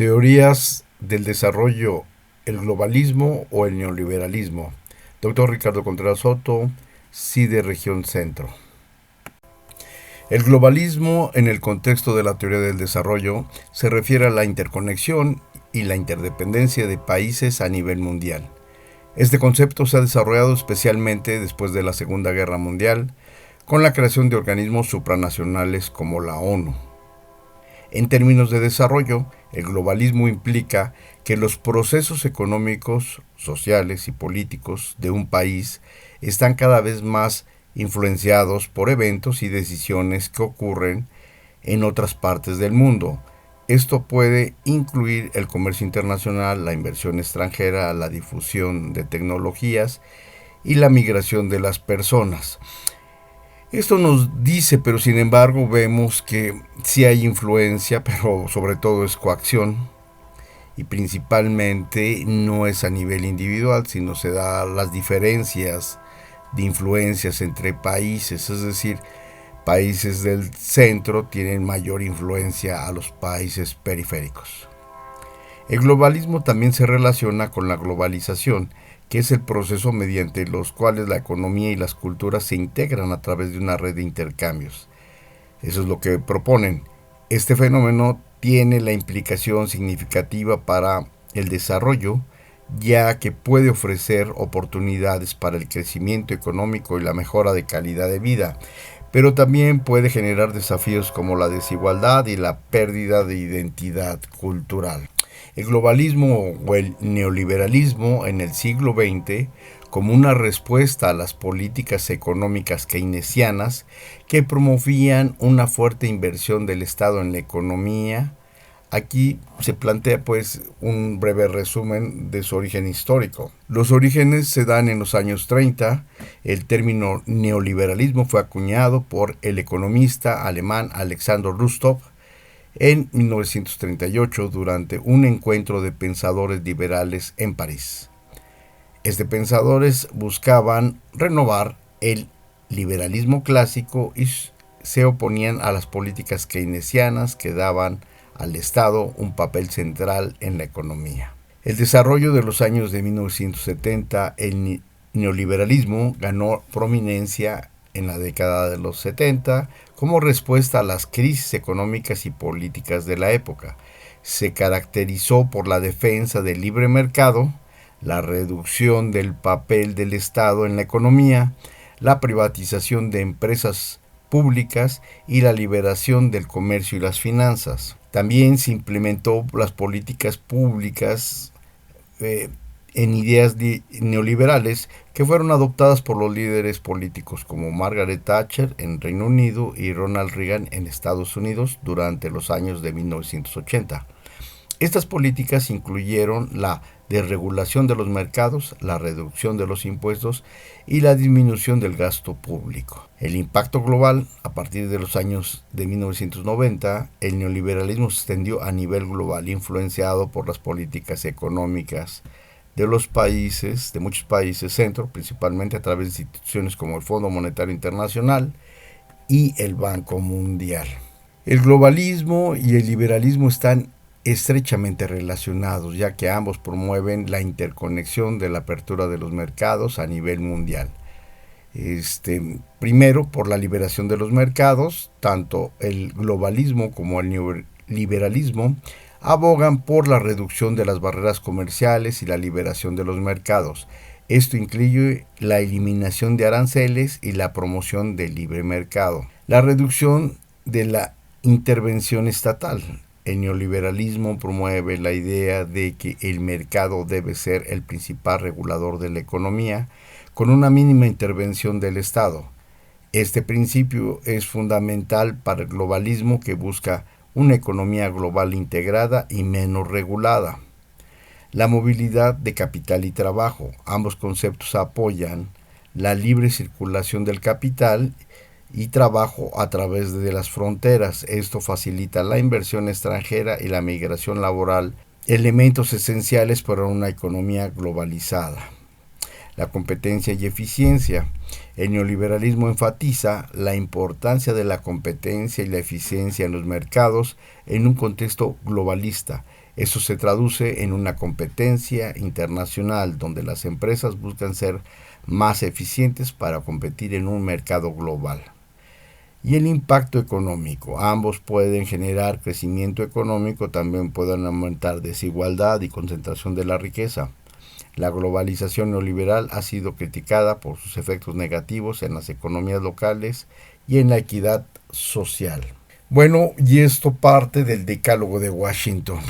Teorías del desarrollo, el globalismo o el neoliberalismo. Doctor Ricardo Contreras Soto, CIDE Región Centro. El globalismo, en el contexto de la teoría del desarrollo, se refiere a la interconexión y la interdependencia de países a nivel mundial. Este concepto se ha desarrollado especialmente después de la Segunda Guerra Mundial, con la creación de organismos supranacionales como la ONU. En términos de desarrollo, el globalismo implica que los procesos económicos, sociales y políticos de un país están cada vez más influenciados por eventos y decisiones que ocurren en otras partes del mundo. Esto puede incluir el comercio internacional, la inversión extranjera, la difusión de tecnologías y la migración de las personas. Esto nos dice, pero sin embargo vemos que sí hay influencia, pero sobre todo es coacción y principalmente no es a nivel individual, sino se da las diferencias de influencias entre países, es decir, países del centro tienen mayor influencia a los países periféricos. El globalismo también se relaciona con la globalización, que es el proceso mediante los cuales la economía y las culturas se integran a través de una red de intercambios. Eso es lo que proponen. Este fenómeno tiene la implicación significativa para el desarrollo, ya que puede ofrecer oportunidades para el crecimiento económico y la mejora de calidad de vida, pero también puede generar desafíos como la desigualdad y la pérdida de identidad cultural. El globalismo o el neoliberalismo en el siglo XX, como una respuesta a las políticas económicas keynesianas que promovían una fuerte inversión del Estado en la economía. Aquí se plantea pues un breve resumen de su origen histórico. Los orígenes se dan en los años 30. El término neoliberalismo fue acuñado por el economista alemán Alexander Rostow en 1938 durante un encuentro de pensadores liberales en París. Pensadores buscaban renovar el liberalismo clásico y se oponían a las políticas keynesianas que daban al Estado un papel central en la economía. El desarrollo de los años de 1970, el neoliberalismo ganó prominencia en la década de los 70 como respuesta a las crisis económicas y políticas de la época. Se caracterizó por la defensa del libre mercado, la reducción del papel del Estado en la economía, la privatización de empresas públicas y la liberación del comercio y las finanzas. También se implementó las políticas públicas en ideas neoliberales que fueron adoptadas por los líderes políticos como Margaret Thatcher en Reino Unido y Ronald Reagan en Estados Unidos durante los años de 1980. Estas políticas incluyeron la desregulación de los mercados, la reducción de los impuestos y la disminución del gasto público. El impacto global, a partir de los años de 1990, el neoliberalismo se extendió a nivel global, influenciado por las políticas económicas de los países, de muchos países centro, principalmente a través de instituciones como el Fondo Monetario Internacional y el Banco Mundial. El globalismo y el liberalismo están estrechamente relacionados, ya que ambos promueven la interconexión de la apertura de los mercados a nivel mundial. Primero, por la liberación de los mercados, tanto el globalismo como el neoliberalismo abogan por la reducción de las barreras comerciales y la liberación de los mercados. Esto incluye la eliminación de aranceles y la promoción del libre mercado. La reducción de la intervención estatal. El neoliberalismo promueve la idea de que el mercado debe ser el principal regulador de la economía, con una mínima intervención del Estado. Este principio es fundamental para el globalismo, que busca una economía global integrada y menos regulada. La movilidad de capital y trabajo. Ambos conceptos apoyan la libre circulación del capital y trabajo a través de las fronteras. Esto facilita la inversión extranjera y la migración laboral, elementos esenciales para una economía globalizada. La competencia y eficiencia. El neoliberalismo enfatiza la importancia de la competencia y la eficiencia en los mercados en un contexto globalista. Eso se traduce en una competencia internacional donde las empresas buscan ser más eficientes para competir en un mercado global. Y el impacto económico. Ambos pueden generar crecimiento económico, también pueden aumentar desigualdad y concentración de la riqueza. La globalización neoliberal ha sido criticada por sus efectos negativos en las economías locales y en la equidad social. Bueno, y esto parte del Decálogo de Washington,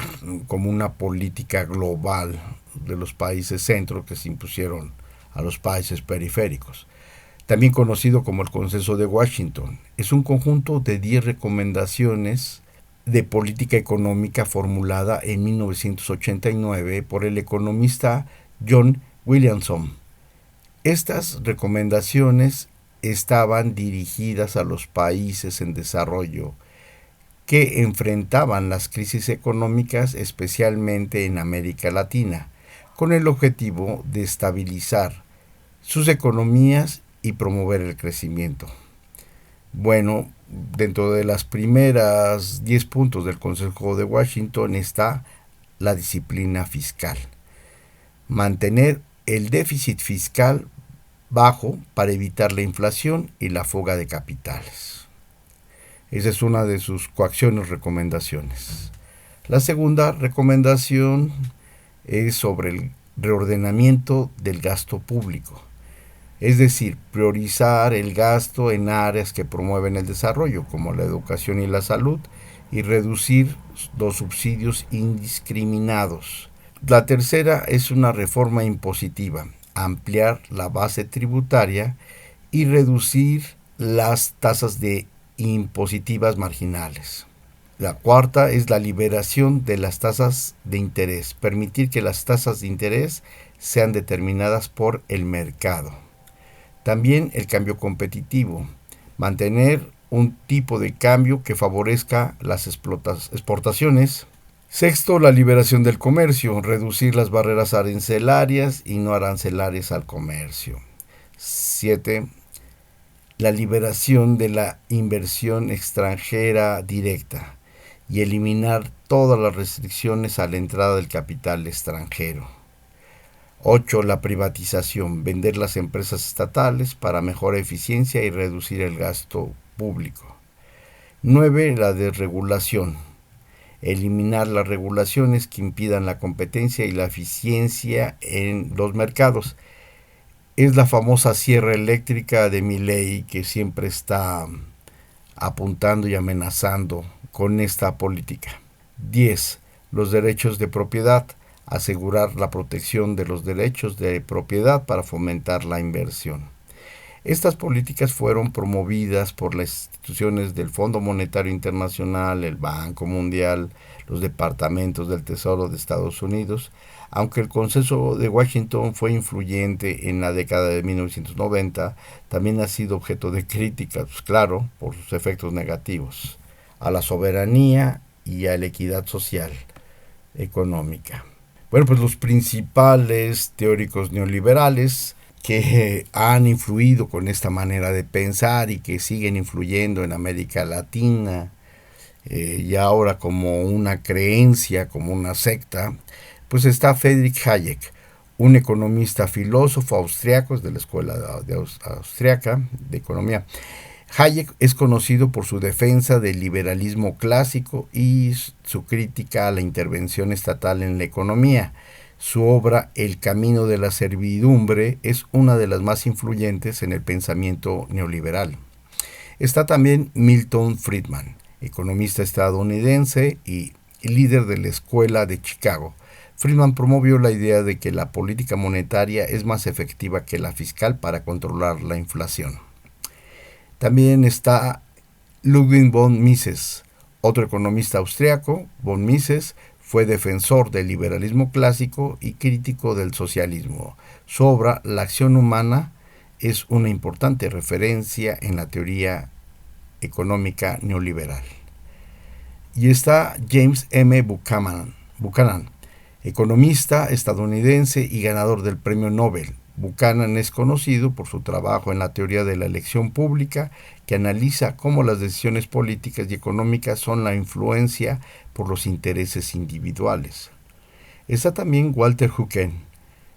como una política global de los países centro que se impusieron a los países periféricos. También conocido como el Consenso de Washington. Es un conjunto de 10 recomendaciones de política económica formulada en 1989 por el economista John Williamson. Estas recomendaciones estaban dirigidas a los países en desarrollo que enfrentaban las crisis económicas, especialmente en América Latina, con el objetivo de estabilizar sus economías y promover el crecimiento. Bueno, dentro de las primeras 10 puntos del Consejo de Washington está la disciplina fiscal. Mantener el déficit fiscal bajo para evitar la inflación y la fuga de capitales. Esa es una de sus coacciones recomendaciones. La segunda recomendación es sobre el reordenamiento del gasto público. Es decir, priorizar el gasto en áreas que promueven el desarrollo, como la educación y la salud, y reducir los subsidios indiscriminados. La tercera es una reforma impositiva, ampliar la base tributaria y reducir las tasas de impositivas marginales. La cuarta es la liberación de las tasas de interés, permitir que las tasas de interés sean determinadas por el mercado. También el cambio competitivo, mantener un tipo de cambio que favorezca las exportaciones. Sexto, la liberación del comercio, reducir las barreras arancelarias y no arancelarias al comercio. 7. La liberación de la inversión extranjera directa y eliminar todas las restricciones a la entrada del capital extranjero. 8. La privatización, vender las empresas estatales para mejor eficiencia y reducir el gasto público. 9. La desregulación, eliminar las regulaciones que impidan la competencia y la eficiencia en los mercados. Es la famosa sierra eléctrica de Milei que siempre está apuntando y amenazando con esta política. 10. Los derechos de propiedad, asegurar la protección de los derechos de propiedad para fomentar la inversión. Estas políticas fueron promovidas por las instituciones del Fondo Monetario Internacional, el Banco Mundial, los departamentos del Tesoro de Estados Unidos, aunque el Consenso de Washington fue influyente en la década de 1990, también ha sido objeto de críticas, claro, por sus efectos negativos a la soberanía y a la equidad social económica. Bueno, pues los principales teóricos neoliberales que han influido con esta manera de pensar y que siguen influyendo en América Latina y ahora como una creencia, como una secta, pues está Friedrich Hayek, un economista filósofo austriaco, es de la escuela austriaca de economía. Hayek es conocido por su defensa del liberalismo clásico y su crítica a la intervención estatal en la economía. Su obra El camino de la servidumbre es una de las más influyentes en el pensamiento neoliberal. Está también Milton Friedman, economista estadounidense y líder de la Escuela de Chicago. Friedman promovió la idea de que la política monetaria es más efectiva que la fiscal para controlar la inflación. También está Ludwig von Mises, otro economista austriaco. Von Mises fue defensor del liberalismo clásico y crítico del socialismo. Su obra, La acción humana, es una importante referencia en la teoría económica neoliberal. Y está James M. Buchanan, economista estadounidense y ganador del Premio Nobel Buchanan es conocido por su trabajo en la teoría de la elección pública, que analiza cómo las decisiones políticas y económicas son la influencia por los intereses individuales. Está también Walter Eucken,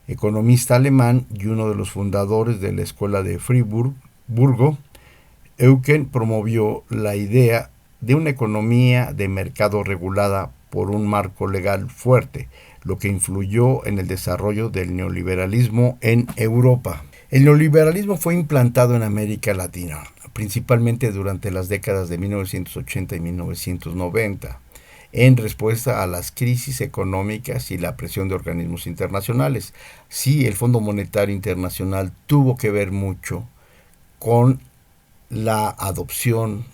economista alemán y uno de los fundadores de la Escuela de Friburgo. Eucken promovió la idea de una economía de mercado regulada por un marco legal fuerte, lo que influyó en el desarrollo del neoliberalismo en Europa. El neoliberalismo fue implantado en América Latina, principalmente durante las décadas de 1980 y 1990, en respuesta a las crisis económicas y la presión de organismos internacionales. Sí, el Fondo Monetario Internacional tuvo que ver mucho con la adopción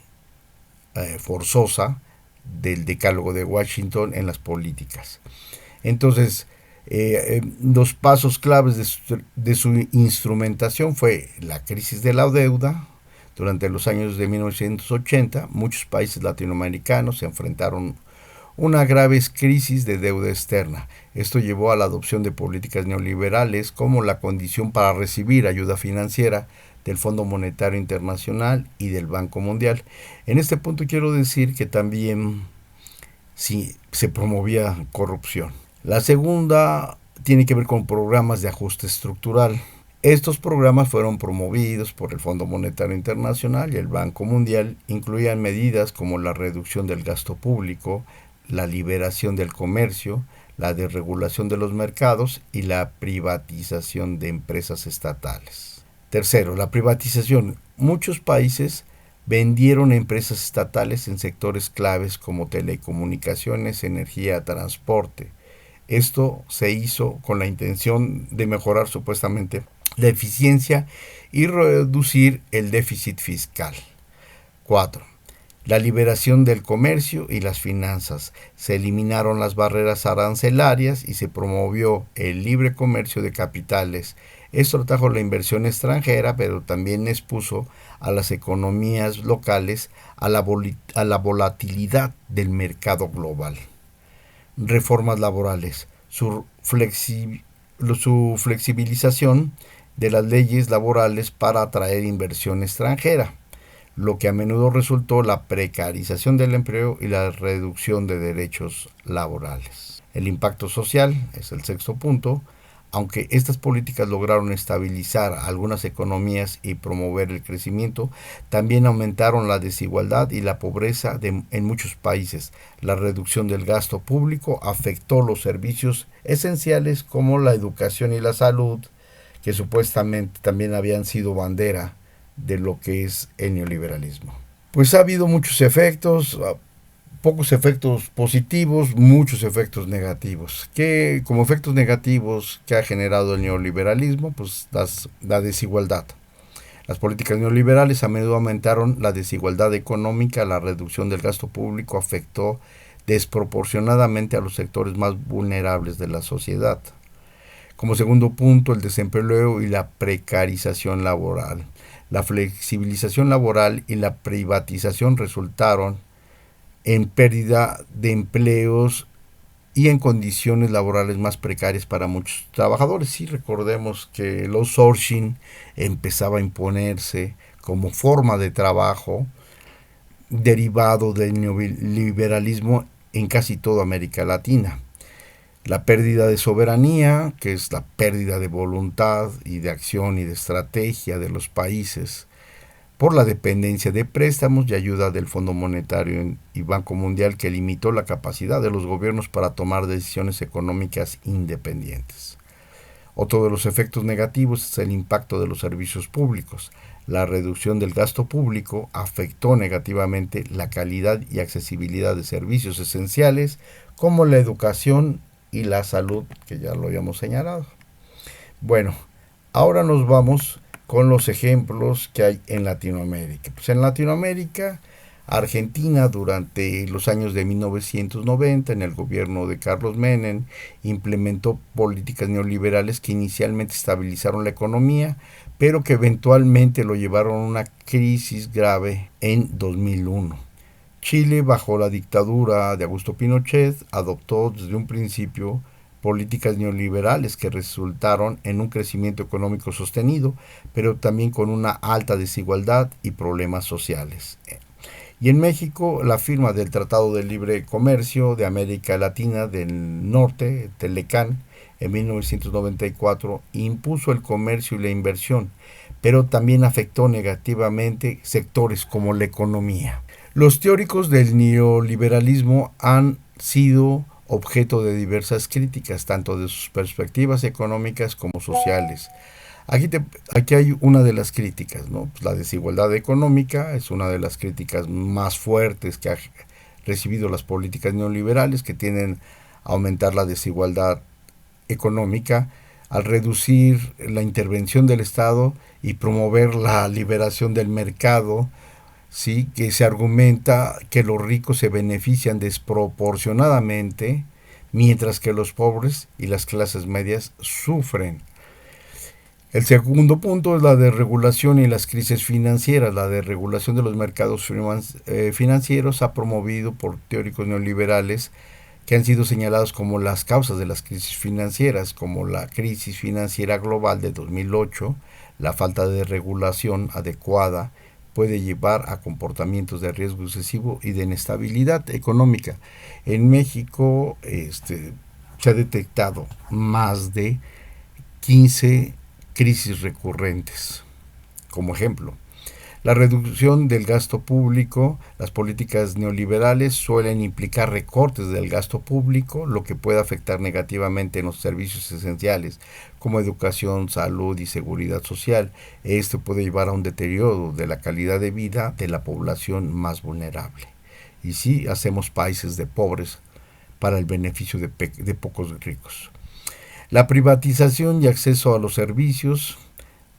forzosa del Decálogo de Washington en las políticas. Entonces, los pasos claves de su instrumentación fue la crisis de la deuda. Durante los años de 1980, muchos países latinoamericanos se enfrentaron una grave crisis de deuda externa. Esto llevó a la adopción de políticas neoliberales como la condición para recibir ayuda financiera del Fondo Monetario Internacional y del Banco Mundial. En este punto quiero decir que también sí, se promovía corrupción. La segunda tiene que ver con programas de ajuste estructural. Estos programas fueron promovidos por el Fondo Monetario Internacional y el Banco Mundial. Incluían medidas como la reducción del gasto público, la liberación del comercio, la desregulación de los mercados y la privatización de empresas estatales. Tercero, la privatización. Muchos países vendieron empresas estatales en sectores claves como telecomunicaciones, energía, transporte. Esto se hizo con la intención de mejorar supuestamente la eficiencia y reducir el déficit fiscal. 4. La liberación del comercio y las finanzas. Se eliminaron las barreras arancelarias y se promovió el libre comercio de capitales. Esto atrajo la inversión extranjera, pero también expuso a las economías locales a la volatilidad del mercado global. Reformas laborales. Su flexibilización de las leyes laborales para atraer inversión extranjera, lo que a menudo resultó la precarización del empleo y la reducción de derechos laborales. El impacto social es el sexto punto. Aunque estas políticas lograron estabilizar algunas economías y promover el crecimiento, también aumentaron la desigualdad y la pobreza en muchos países. La reducción del gasto público afectó los servicios esenciales como la educación y la salud, que supuestamente también habían sido bandera de lo que es el neoliberalismo. Pues ha habido muchos efectos, pocos efectos positivos, muchos efectos negativos. Que como efectos negativos que ha generado el neoliberalismo, pues la desigualdad. Las políticas neoliberales a menudo aumentaron la desigualdad económica, la reducción del gasto público afectó desproporcionadamente a los sectores más vulnerables de la sociedad. Como segundo punto, el desempleo y la precarización laboral. La flexibilización laboral y la privatización resultaron en pérdida de empleos y en condiciones laborales más precarias para muchos trabajadores. Sí, recordemos que el outsourcing empezaba a imponerse como forma de trabajo derivado del neoliberalismo en casi toda América Latina. La pérdida de soberanía, que es la pérdida de voluntad y de acción y de estrategia de los países, por la dependencia de préstamos y ayuda del Fondo Monetario y Banco Mundial, que limitó la capacidad de los gobiernos para tomar decisiones económicas independientes. Otro de los efectos negativos es el impacto de los servicios públicos. La reducción del gasto público afectó negativamente la calidad y accesibilidad de servicios esenciales como la educación y la salud, que ya lo habíamos señalado. Bueno, ahora nos vamos con los ejemplos que hay en Latinoamérica. Pues en Latinoamérica, Argentina durante los años de 1990, en el gobierno de Carlos Menem, implementó políticas neoliberales que inicialmente estabilizaron la economía, pero que eventualmente lo llevaron a una crisis grave en 2001. Chile, bajo la dictadura de Augusto Pinochet, adoptó desde un principio políticas neoliberales que resultaron en un crecimiento económico sostenido, pero también con una alta desigualdad y problemas sociales. Y en México, la firma del Tratado de Libre Comercio de América Latina del Norte, Telecán, en 1994, impuso el comercio y la inversión, pero también afectó negativamente sectores como la economía. Los teóricos del neoliberalismo han sido objeto de diversas críticas, tanto de sus perspectivas económicas como sociales. Aquí hay una de las críticas, ¿no? Pues la desigualdad económica es una de las críticas más fuertes que ha recibido las políticas neoliberales, que tienden a aumentar la desigualdad económica al reducir la intervención del Estado y promover la liberación del mercado. Sí, que se argumenta que los ricos se benefician desproporcionadamente, mientras que los pobres y las clases medias sufren. El segundo punto es la desregulación y las crisis financieras. La desregulación de los mercados financieros ha promovido por teóricos neoliberales que han sido señalados como las causas de las crisis financieras, como la crisis financiera global de 2008, la falta de regulación adecuada puede llevar a comportamientos de riesgo excesivo y de inestabilidad económica. En México se ha detectado más de 15 crisis recurrentes. Como ejemplo, la reducción del gasto público. Las políticas neoliberales suelen implicar recortes del gasto público, lo que puede afectar negativamente en los servicios esenciales como educación, salud y seguridad social. Esto puede llevar a un deterioro de la calidad de vida de la población más vulnerable. Y sí, hacemos países de pobres para el beneficio de pocos ricos. La privatización y acceso a los servicios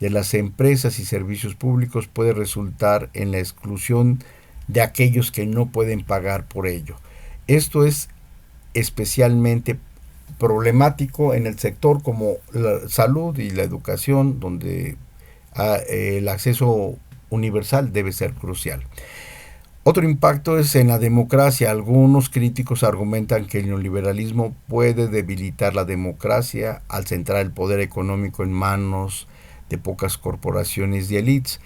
de las empresas y servicios públicos puede resultar en la exclusión de aquellos que no pueden pagar por ello. Esto es especialmente problemático en el sector como la salud y la educación, donde el acceso universal debe ser crucial. Otro impacto es en la democracia. Algunos críticos argumentan que el neoliberalismo puede debilitar la democracia al centrar el poder económico en manos de pocas corporaciones y élites.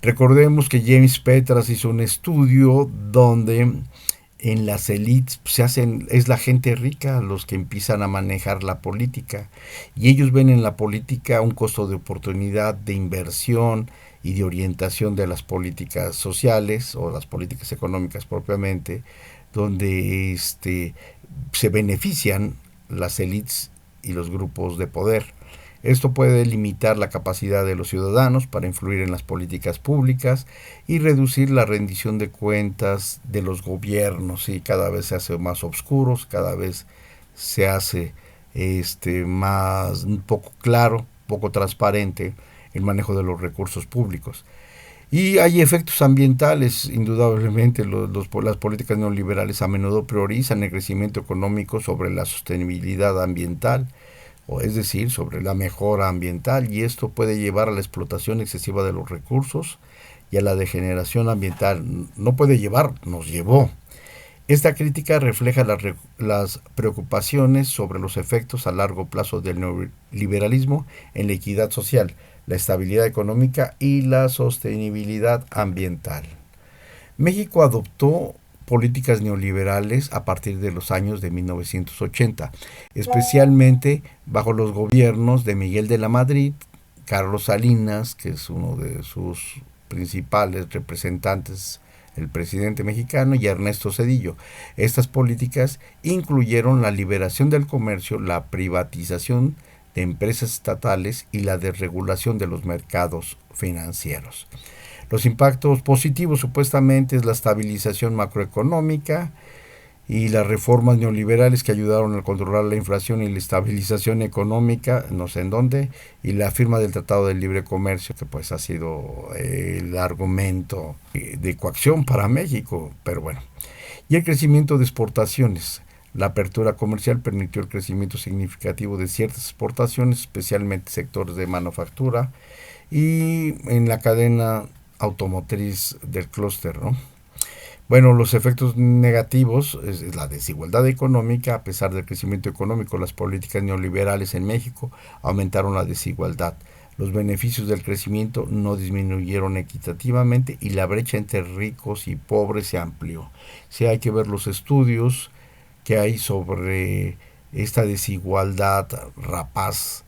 Recordemos que James Petras hizo un estudio donde en las élites es la gente rica los que empiezan a manejar la política, y ellos ven en la política un costo de oportunidad de inversión y de orientación de las políticas sociales o las políticas económicas propiamente, donde se benefician las élites y los grupos de poder. Esto puede limitar la capacidad de los ciudadanos para influir en las políticas públicas y reducir la rendición de cuentas de los gobiernos, y cada vez se hace más oscuros, cada vez se hace más poco claro, poco transparente el manejo de los recursos públicos. Y hay efectos ambientales, indudablemente. Las políticas neoliberales a menudo priorizan el crecimiento económico sobre la sostenibilidad ambiental, o es decir, sobre la mejora ambiental, y esto puede llevar a la explotación excesiva de los recursos y a la degeneración ambiental. No puede llevar, nos llevó. Esta crítica refleja las preocupaciones sobre los efectos a largo plazo del neoliberalismo en la equidad social, la estabilidad económica y la sostenibilidad ambiental. México adoptó políticas neoliberales a partir de los años de 1980, especialmente bajo los gobiernos de Miguel de la Madrid, Carlos Salinas, que es uno de sus principales representantes, el presidente mexicano, y Ernesto Zedillo. Estas políticas incluyeron la liberación del comercio, la privatización de empresas estatales y la desregulación de los mercados financieros. Los impactos positivos supuestamente es la estabilización macroeconómica y las reformas neoliberales que ayudaron a controlar la inflación y la estabilización económica, no sé en dónde, y la firma del Tratado de Libre Comercio, que pues ha sido el argumento de coacción para México, pero bueno. Y el crecimiento de exportaciones. La apertura comercial permitió el crecimiento significativo de ciertas exportaciones, especialmente sectores de manufactura y en la cadena automotriz del clúster, ¿no? Bueno, los efectos negativos es la desigualdad económica. A pesar del crecimiento económico, las políticas neoliberales en México aumentaron la desigualdad. Los beneficios del crecimiento no disminuyeron equitativamente y la brecha entre ricos y pobres se amplió. Sí, hay que ver los estudios que hay sobre esta desigualdad rapaz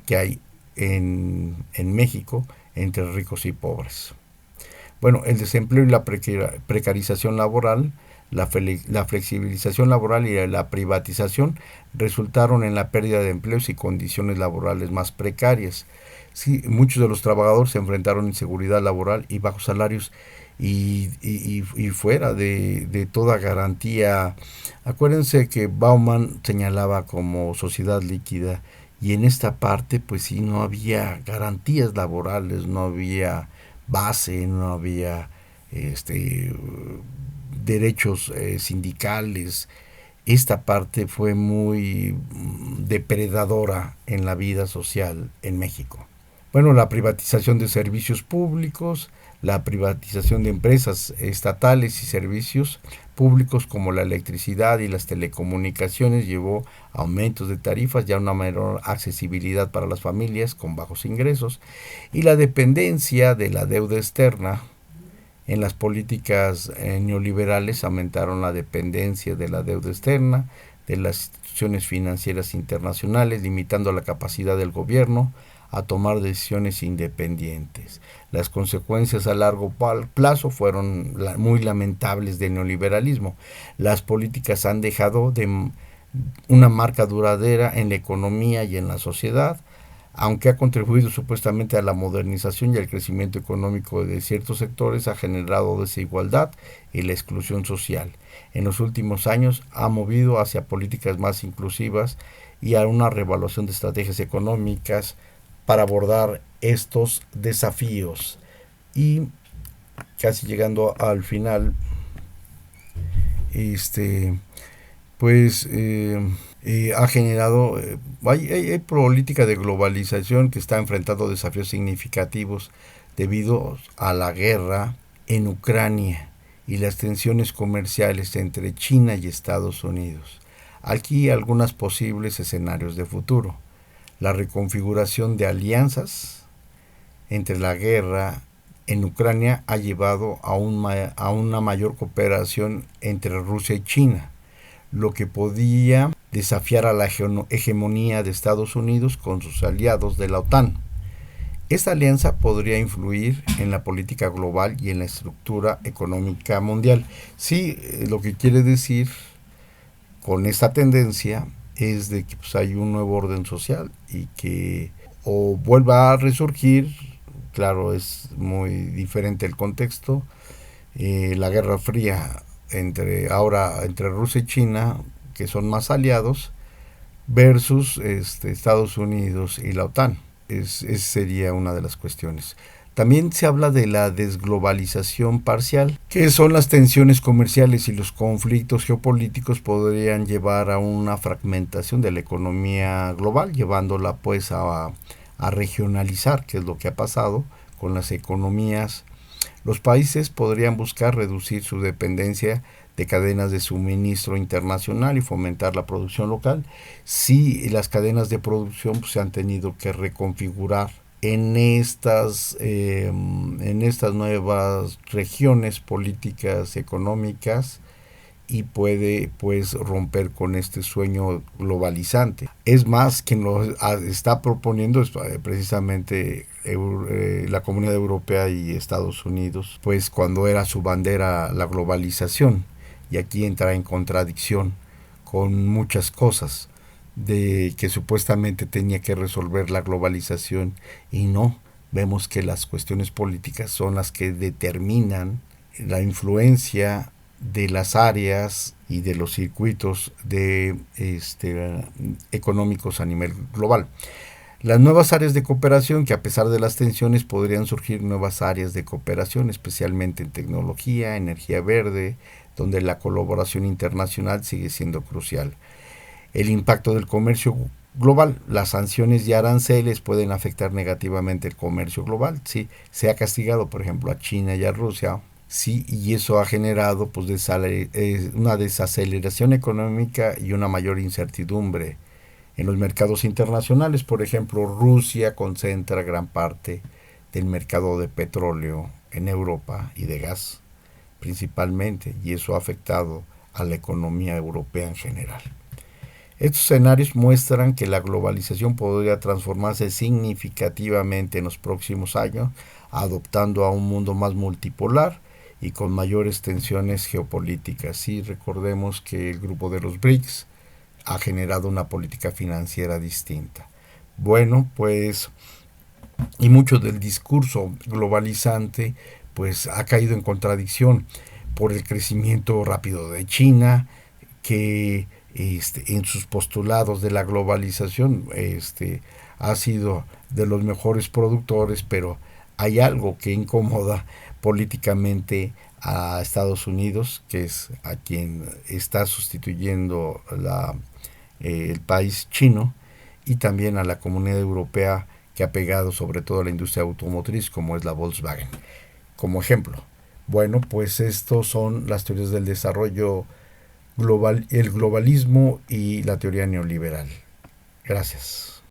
que hay en México entre ricos y pobres. Bueno, el desempleo y la precarización laboral, la flexibilización laboral y la privatización resultaron en la pérdida de empleos y condiciones laborales más precarias. Sí, muchos de los trabajadores se enfrentaron a inseguridad laboral y bajos salarios y fuera de toda garantía. Acuérdense que Bauman señalaba como sociedad líquida y en esta parte pues sí no había garantías laborales, no había base, no había derechos sindicales. Esta parte fue muy depredadora en la vida social en México. Bueno, la privatización de servicios públicos, la privatización de empresas estatales y servicios públicos como la electricidad y las telecomunicaciones llevó a aumentos de tarifas y a una menor accesibilidad para las familias con bajos ingresos, y la dependencia de la deuda externa en las políticas neoliberales aumentaron la dependencia de la deuda externa, de las instituciones financieras internacionales, limitando la capacidad del gobierno a tomar decisiones independientes. Las consecuencias a largo plazo fueron muy lamentables del neoliberalismo. Las políticas han dejado una marca duradera en la economía y en la sociedad, aunque ha contribuido supuestamente a la modernización y al crecimiento económico de ciertos sectores, ha generado desigualdad y la exclusión social. En los últimos años ha movido hacia políticas más inclusivas y a una reevaluación de estrategias económicas para abordar estos desafíos. Y casi llegando al final, pues ha generado, hay política de globalización que está enfrentando desafíos significativos debido a la guerra en Ucrania y las tensiones comerciales entre China y Estados Unidos. Aquí algunos posibles escenarios de futuro: la reconfiguración de alianzas entre la guerra en Ucrania ha llevado a una mayor cooperación entre Rusia y China, lo que podía desafiar a la hegemonía de Estados Unidos con sus aliados de la OTAN. Esta alianza podría influir en la política global y en la estructura económica mundial. Sí, lo que quiere decir con esta tendencia es de que pues, hay un nuevo orden social y que o vuelva a resurgir. Claro, es muy diferente el contexto. La Guerra Fría entre Rusia y China, que son más aliados, versus Estados Unidos y la OTAN. Esa sería una de las cuestiones. También se habla de la desglobalización parcial, que son las tensiones comerciales y los conflictos geopolíticos podrían llevar a una fragmentación de la economía global, llevándola pues a regionalizar, que es lo que ha pasado con las economías. Los países podrían buscar reducir su dependencia de cadenas de suministro internacional y fomentar la producción local. Sí, las cadenas de producción pues, se han tenido que reconfigurar en estas nuevas regiones políticas económicas y puede pues romper con este sueño globalizante. Es más, quien lo está proponiendo es precisamente la Comunidad Europea y Estados Unidos, pues cuando era su bandera la globalización, y aquí entra en contradicción con muchas cosas de que supuestamente tenía que resolver la globalización y no. Vemos que las cuestiones políticas son las que determinan la influencia de las áreas y de los circuitos económicos a nivel global. Las nuevas áreas de cooperación, que a pesar de las tensiones podrían surgir nuevas áreas de cooperación, especialmente en tecnología, energía verde, donde la colaboración internacional sigue siendo crucial. El impacto del comercio global. Las sanciones y aranceles pueden afectar negativamente el comercio global. Sí, se ha castigado, por ejemplo, a China y a Rusia Sí, y eso ha generado pues una desaceleración económica y una mayor incertidumbre en los mercados internacionales. Por ejemplo, Rusia concentra gran parte del mercado de petróleo en Europa y de gas principalmente, y eso ha afectado a la economía europea en general. Estos escenarios muestran que la globalización podría transformarse significativamente en los próximos años, adoptando a un mundo más multipolar y con mayores tensiones geopolíticas. Y recordemos que el grupo de los BRICS ha generado una política financiera distinta. Bueno, pues, y mucho del discurso globalizante, pues ha caído en contradicción por el crecimiento rápido de China, que en sus postulados de la globalización ha sido de los mejores productores, pero hay algo que incomoda políticamente a Estados Unidos, que es a quien está sustituyendo el país chino, y también a la comunidad europea, que ha pegado sobre todo a la industria automotriz, como es la Volkswagen. Como ejemplo, bueno, pues estos son las teorías del desarrollo global, el globalismo y la teoría neoliberal. Gracias.